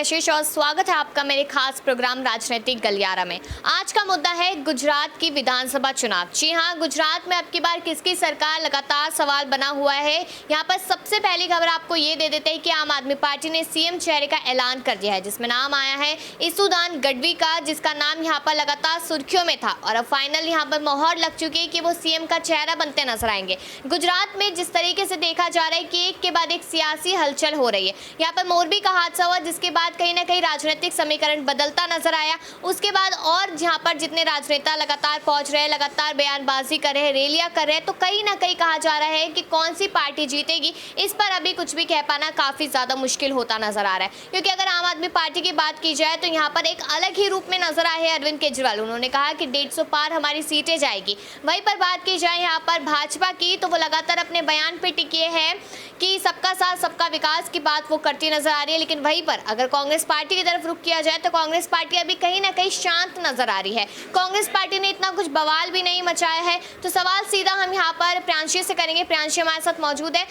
कशिश और स्वागत है आपका मेरे खास प्रोग्राम राजनीतिक गलियारा में। आज का मुद्दा है गुजरात की विधानसभा चुनाव। जी हां, गुजरात में अब की बार किसकी सरकार लगातार सवाल बना हुआ है। यहां पर सबसे पहली खबर आपको ये दे देते हैं कि आम आदमी पार्टी ने सीएम चेहरे का ऐलान कर दिया है, जिसमें नाम आया है इसुदान गढ़वी का, जिसका नाम यहाँ पर लगातार सुर्खियों में था और अब फाइनल यहाँ पर मोहर लग चुकी है कि वो सीएम का चेहरा बनते नजर आएंगे। गुजरात में जिस तरीके से देखा जा रहा है कि एक के बाद एक सियासी हलचल हो रही है। यहाँ पर मोरबी का हादसा हुआ, जिसके बाद कहीं ना कहीं राजनीतिक समीकरण बदलता नजर आया। उसके बाद और यहाँ पर जितने राजनेता लगातार पहुंच रहे हैं, लगातार बयानबाजी कर रहे हैं, रैलियां कर रहे हैं, तो कहीं ना कहीं कहा जा रहा है कि कौन सी पार्टी जीतेगी, इस पर अभी कुछ भी कह पाना काफी ज्यादा मुश्किल होता नजर आ रहा है। क्योंकि अगर आम आदमी पार्टी की बात की जाए तो यहाँ पर एक अलग ही रूप में नजर आए हैं अरविंद केजरीवाल। उन्होंने कहा कि 150 पार हमारी सीटें जाएगी। वहीं पर बात की जाए यहाँ पर भाजपा की, तो वो लगातार अपने बयान पे टिके हैं कि सबका साथ सबका विकास की बात वो करती नजर आ रही है। लेकिन वहीं पर अगर कांग्रेस पार्टी की तरफ रुख किया जाए तो कांग्रेस पार्टी अभी कहीं ना कहीं शांत नजर आ रही है। कांग्रेस पार्टी ने इतना कुछ बवाल भी नहीं मचाया है। तो सवाल सीधा हम यहाँ पर प्रियांशी से करेंगे। प्रियांशी हमारे साथ मौजूद है।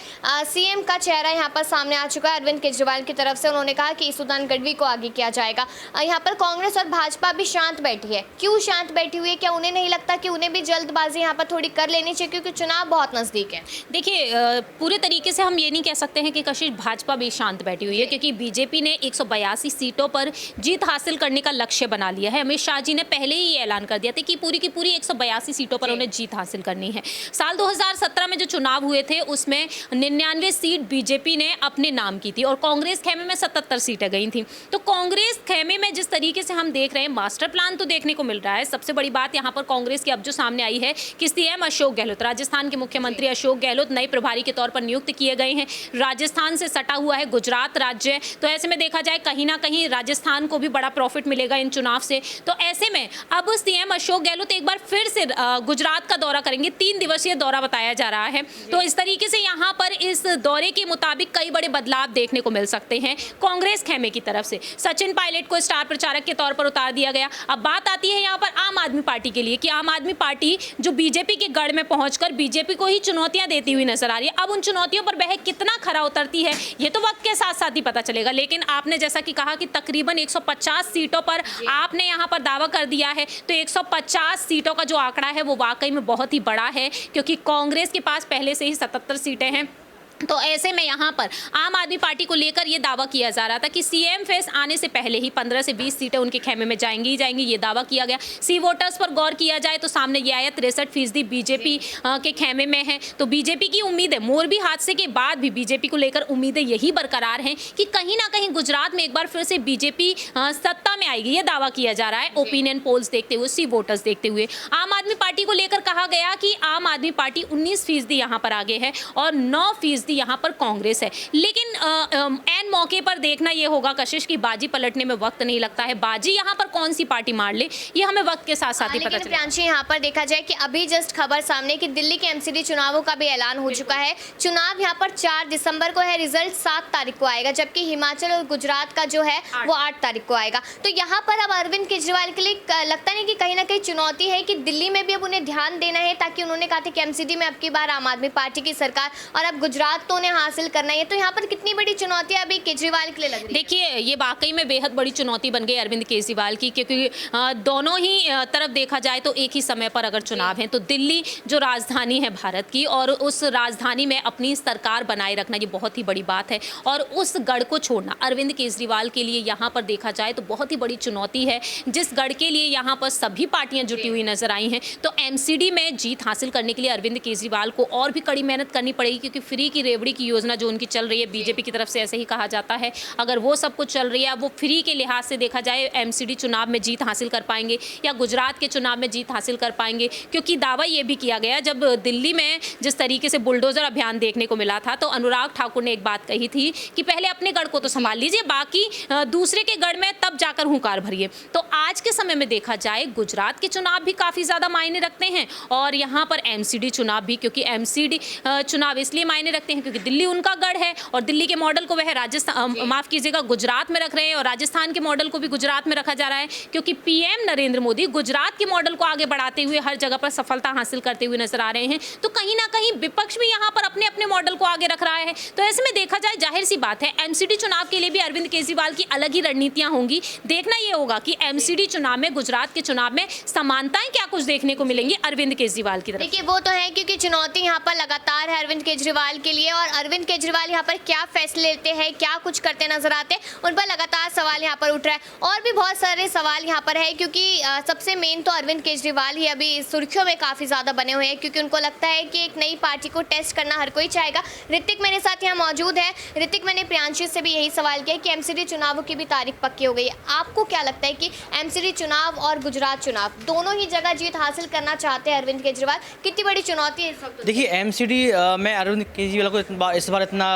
सीएम का चेहरा यहाँ पर सामने आ चुका है अरविंद केजरीवाल की तरफ से। उन्होंने कहा कि इसुदान गढ़वी को आगे किया जाएगा। यहाँ पर कांग्रेस और भाजपा भी शांत बैठी है। क्यों शांत बैठी हुई है? क्या उन्हें नहीं लगता कि उन्हें भी जल्दबाजी यहाँ पर थोड़ी कर लेनी चाहिए, क्योंकि चुनाव बहुत नजदीक है? देखिए, पूरे तरीके से हम ये नहीं कह सकते हैं कि कशिश भाजपा भी शांत बैठी हुई है, क्योंकि बीजेपी ने 182 सीटों पर जीत हासिल करने का लक्ष्य बना लिया है। अमित शाह जी ने पहले ही ऐलान कर दिया था कि पूरी की पूरी 182 सीटों पर उन्हें जीत हासिल करनी है। साल 2017 में जो चुनाव हुए थे उसमें 99 सीट बीजेपी ने अपने नाम की थी और कांग्रेस खेमे में 77 सीटें गई थी। तो कांग्रेस खेमे में जिस तरीके से हम देख रहे हैं, मास्टर प्लान तो देखने को मिल रहा है। सबसे बड़ी बात यहाँ पर कांग्रेस की अब जो सामने आई है कि सीएम अशोक गहलोत, राजस्थान के मुख्यमंत्री अशोक गहलोत नए प्रभारी के तौर पर नियुक्त किए गए हैं। राजस्थान से सटा हुआ है गुजरात राज्य, तो ऐसे में देखा जाए कहीं ना कहीं राजस्थान को भी बड़ा प्रॉफिट मिलेगा इन चुनाव से। तो ऐसे में अब सीएम अशोक गहलोत एक बार फिर से गुजरात का दौरा करेंगे। 3 दिवसीय दौरा बताया जा रहा है। तो इस तरीके से यहाँ पर इस दौरे के मुताबिक कई बड़े बदलाव देखने को मिल सकते हैं कांग्रेस खेमे की तरफ से। सचिन पायलट को स्टार प्रचारक के तौर पर उतार दिया गया। अब बात आती है यहाँ पर आम आदमी पार्टी के लिए कि आम आदमी पार्टी जो बीजेपी के गढ़ में पहुंचकर बीजेपी को ही चुनौतियां देती हुई नजर आ रही है। अब उन चुनौतियों पर वह कितना खरा उतरती है ये तो वक्त के साथ साथ ही पता चलेगा। लेकिन आपने जैसा कि कहा कि तकरीबन 150 सीटों पर आपने यहाँ पर दावा कर दिया है, तो 150 सीटों का जो आंकड़ा है वो वाकई में बहुत ही बड़ा है, क्योंकि कांग्रेस के पास पहले से ही 77 सीटें हैं। तो ऐसे में यहाँ पर आम आदमी पार्टी को लेकर ये दावा किया जा रहा था कि सीएम फेस आने से पहले ही 15 से 20 सीटें उनके खेमे में जाएंगी ही जाएंगी, ये दावा किया गया। सी वोटर्स पर गौर किया जाए तो सामने ये आया 63% बीजेपी के खेमे में है। तो बीजेपी की उम्मीदें, मोरबी हादसे के बाद भी बीजेपी को लेकर उम्मीदें यही बरकरार हैं कि कहीं ना कहीं गुजरात में एक बार फिर से बीजेपी सत्ता में आएगी, ये दावा किया जा रहा है ओपिनियन पोल्स देखते हुए, सी वोटर्स देखते हुए। आम आदमी पार्टी को लेकर कहा गया कि आम आदमी पार्टी 19% यहाँ पर आगे है और 9% यहाँ पर कांग्रेस है। लेकिन एन मौके पर देखना यह होगा कशिश की बाजी पलटने में वक्त नहीं लगता है। बाजी यहाँ पर कौन सी पार्टी मार ले ये हमें वक्त के साथ साथ ही पता चलेगा। प्रियांशी, यहाँ पर देखा जाए कि अभी जस्ट खबर सामने कि दिल्ली के एमसीडी चुनावों का भी ऐलान हो चुका है। चुनाव यहाँ पर 4 दिसंबर को है, रिजल्ट 7 तारीख को आएगा, जबकि हिमाचल और गुजरात का जो है वो 8 तारीख को आएगा। तो यहाँ पर अब अरविंद केजरीवाल के लिए लगता नहीं कि कहीं ना कहीं चुनौती है कि दिल्ली में भी अब उन्हें ध्यान देना है, ताकि उन्होंने कहा था कि एमसीडी में अब की बार आम आदमी पार्टी की सरकार और अब गुजरात तो उन्हें हासिल करना है। तो यहाँ पर कितनी बड़ी चुनौती अभी केजरीवाल के लिए लग रही है? देखिए, ये वाकई में बेहद बड़ी चुनौती बन गई अरविंद केजरीवाल की, क्योंकि दोनों ही तरफ देखा जाए तो एक ही समय पर अगर चुनाव है तो दिल्ली जो राजधानी है भारत की, और उस राजधानी में अपनी सरकार बनाए रखना ये बहुत ही बड़ी बात है। और उस गढ़ को छोड़ना अरविंद केजरीवाल के लिए यहाँ पर देखा जाए तो बहुत ही बड़ी चुनौती है, जिस गढ़ के लिए यहाँ पर सभी पार्टियां जुटी हुई नजर आई हैं। तो एमसीडी में जीत हासिल करने के लिए अरविंद केजरीवाल को और भी कड़ी मेहनत करनी पड़ेगी, क्योंकि फ्री की रेवड़ी की योजना जो उनकी चल रही है, बीजेपी की तरफ से ऐसे ही कहा जाता है, अगर वो सब कुछ चल रही है, वो फ्री के लिहाज से देखा जाए एमसीडी चुनाव में जीत हासिल कर पाएंगे या गुजरात के चुनाव में जीत हासिल कर पाएंगे। क्योंकि दावा ये भी किया गया, जब दिल्ली में जिस तरीके से बुलडोजर अभियान देखने को मिला था, तो अनुराग ठाकुर ने एक बात कही थी कि पहले अपने गढ़ को तो संभाल लीजिए, बाकी दूसरे के गढ़ में तब जाकर हुंकार भरिए। तो आज के समय में देखा जाए गुजरात के चुनाव भी काफ़ी ज़्यादा मायने रखते हैं और यहाँ पर एमसीडी चुनाव भी, क्योंकि एमसीडी चुनाव इसलिए मायने रखते हैं हैं, क्योंकि दिल्ली उनका गढ़ है और दिल्ली के मॉडल को वह राजस्थान, माफ कीजिएगा, गुजरात में रख रहे हैं और राजस्थान के मॉडल को भी गुजरात में रखा जा रहा है, क्योंकि पीएम नरेंद्र मोदी गुजरात के मॉडल को आगे बढ़ाते हुए हर जगह पर सफलता हासिल करते हुए नजर आ रहे हैं। तो कहीं ना कहीं विपक्ष भी यहाँ पर अपने अपने मॉडल को आगे रख रहा है। तो ऐसे में देखा जाए, जाहिर सी बात है, एमसीडी चुनाव के लिए भी अरविंद केजरीवाल की अलग ही रणनीतियां होंगी। देखना ये होगा कि एमसीडी चुनाव में, गुजरात के चुनाव में समानताएं क्या कुछ देखने को मिलेंगी अरविंद केजरीवाल की तरफ। देखिए, वो तो है, क्योंकि चुनौती यहाँ पर लगातार है अरविंद केजरीवाल के लिए, और अरविंद केजरीवाल यहाँ पर क्या फैसले लेते हैं, क्या कुछ करते नजर आते हैं, उन पर लगातार सवाल यहाँ पर उठ रहा है। और भी बहुत सारे सवाल यहाँ पर है, क्योंकि सबसे मेन तो अरविंद केजरीवाल ही अभी सुर्खियों में काफ़ी ज़्यादा बने हुए हैं, क्योंकि उनको लगता है कि एक नई पार्टी को टेस्ट करना हर कोई चाहेगा। ऋतिक मेरे साथ यहाँ मौजूद है। ऋतिक, मैंने प्रियांशु से भी यही सवाल किया कि एमसीडी चुनावों की भी तारीख पक्की हो गई है। आपको क्या लगता है कि एमसीडी चुनाव और गुजरात चुनाव दोनों ही जगह जीत हासिल करना चाहते हैं अरविंद केजरीवाल? कितनी बड़ी चुनौती है इस वक्त? देखिए, एमसीडी में अरविंद केजरीवाल को इस बार इतना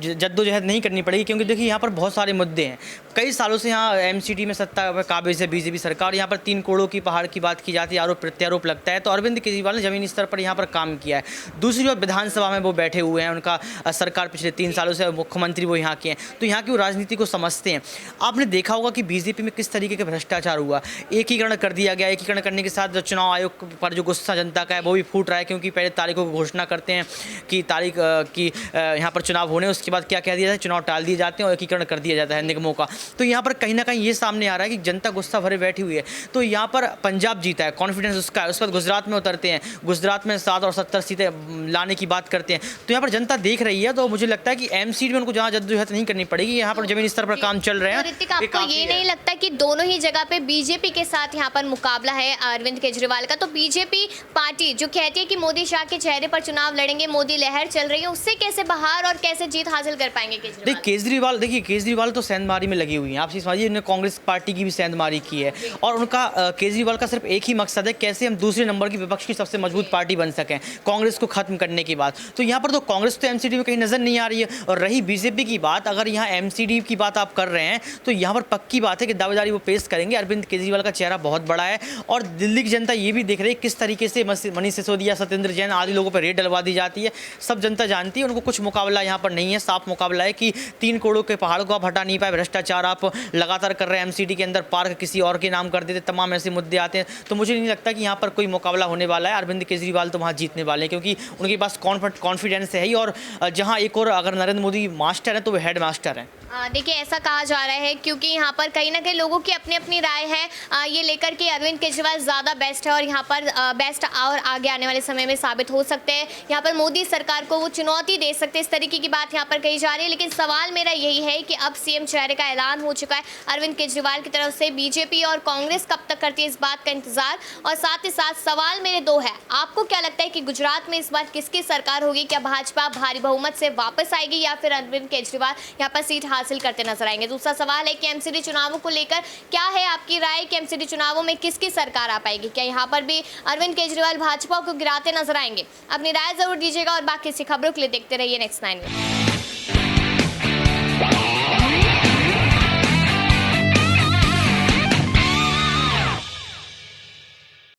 जद्दोजहद नहीं करनी पड़ेगी, क्योंकि देखिए यहाँ पर बहुत सारे मुद्दे हैं। कई सालों से यहाँ एमसीडी में सत्ता पे काबिज है बीजेपी सरकार। यहाँ पर 3 करोड़ की पहाड़ की बात की जाती है, आरोप प्रत्यारोप लगता है। तो अरविंद केजरीवाल ने ज़मीनी स्तर पर यहाँ पर काम किया है। दूसरी बात, विधानसभा में वो बैठे हुए हैं, उनका सरकार पिछले 3 सालों से मुख्यमंत्री वो यहाँ के हैं, तो यहाँ की वो राजनीति को समझते हैं। आपने देखा होगा कि बीजेपी में किस तरीके का भ्रष्टाचार हुआ, एकीकरण कर दिया गया। एकीकरण करने के साथ चुनाव आयोग पर जो गुस्सा जनता का है वो भी फूट रहा है, क्योंकि पहले तारीखों की घोषणा करते हैं कि तारीख की यहाँ पर चुनाव होने, उसके बाद क्या कह दिया जाता है, चुनाव टाल दिए जाते हैं और एकीकरण कर दिया जाता है निगमों का। तो यहाँ पर कहीं ना कहीं ये सामने आ रहा है कि जनता गुस्सा भरे बैठी हुई है। तो यहाँ पर पंजाब जीता है, कॉन्फिडेंस उसका है, उसके बाद गुजरात में उतरते हैं, गुजरात में 7 और 70 सीटें लाने की बात करते हैं। तो यहाँ पर जनता देख रही है। तो मुझे लगता है कि एमसीडी में उनको जहाँ जद्दोजहद नहीं करनी पड़ेगी, यहाँ पर जमीनी स्तर पर काम चल रहे हैं। ऋतिक, आपको ये नहीं लगता कि दोनों ही जगह पे बीजेपी के साथ यहाँ पर मुकाबला है अरविंद केजरीवाल का? तो बीजेपी पार्टी जो कहती है कि मोदी शाह के चेहरे पर चुनाव लड़ेंगे, मोदी लहर चल रही है, उससे कैसे बाहर और कैसे जीत हासिल कर पाएंगे केजरीवाल? देखिए केजरीवाल तो सेंधमारी में लगी हुई हैं। आप समझिए, उन्होंने कांग्रेस पार्टी की भी सेंधमारी की है, और उनका केजरीवाल का सिर्फ एक ही मकसद है, कैसे हम दूसरे नंबर की विपक्ष की सबसे मजबूत पार्टी बन सकें कांग्रेस को खत्म करने की बात। तो यहाँ पर तो कांग्रेस तो एमसीडी में कहीं नजर नहीं आ रही है। और रही बीजेपी की बात, अगर यहाँ एमसीडी की बात आप कर रहे हैं तो यहाँ पर पक्की बात है कि दावेदारी वो पेश करेंगे। अरविंद केजरीवाल का चेहरा बहुत बड़ा है, और दिल्ली की जनता ये भी देख रही है किस तरीके से मनीष सिसोदिया, सत्येंद्र जैन आदि लोगों पर रेड डलवा दी जाती है। सब जनता जानती है, उनको कुछ मुकाबला यहाँ पर नहीं है। साफ मुकाबला है कि 3 करोड़ के पहाड़ को आप हटा नहीं पाए, भ्रष्टाचार आप लगातार कर रहे हैं, एमसीडी के अंदर पार्क किसी और के नाम कर देते, तमाम ऐसे मुद्दे आते हैं। तो मुझे नहीं लगता कि यहाँ पर कोई मुकाबला होने वाला है। अरविंद केजरीवाल तो वहाँ जीतने वाले हैं, क्योंकि उनके पास कॉन्फिडेंस है ही। और जहाँ एक और अगर नरेंद्र मोदी मास्टर है तो वो हेड मास्टर है। देखिए, ऐसा कहा जा रहा है क्योंकि यहाँ पर कहीं ना कहीं लोगों की अपनी अपनी राय है ये लेकर के अरविंद केजरीवाल ज़्यादा बेस्ट है, और यहाँ पर बेस्ट और आगे आने वाले समय में साबित हो सकते हैं। यहाँ पर मोदी सरकार को वो चुनौती दे सकते हैं, इस तरीके की बात यहाँ पर कही जा रही है। लेकिन सवाल मेरा यही है कि अब सीएम चेहरे का ऐलान हो चुका है अरविंद केजरीवाल की तरफ से। बीजेपी और कांग्रेस कब तक करती है इस बात का इंतजार? और साथ ही साथ सवाल मेरे 2 है। आपको क्या लगता है कि गुजरात में इस बार किसकी सरकार होगी? क्या भाजपा भारी बहुमत से वापस आएगी, या फिर अरविंद केजरीवाल यहाँ पर सीट हासिल करते नजर आएंगे? दूसरा सवाल है कि एमसीडी चुनावों को लेकर क्या है आपकी राय कि एमसीडी चुनावों में किसकी सरकार आ पाएगी? क्या यहाँ पर भी अरविंद केजरीवाल भाजपा को गिराते नजर आएंगे? अपनी राय जरूर दीजिएगा, और बाकी सी खबरों के लिए देखते रहिए नेक्स्ट 9 में।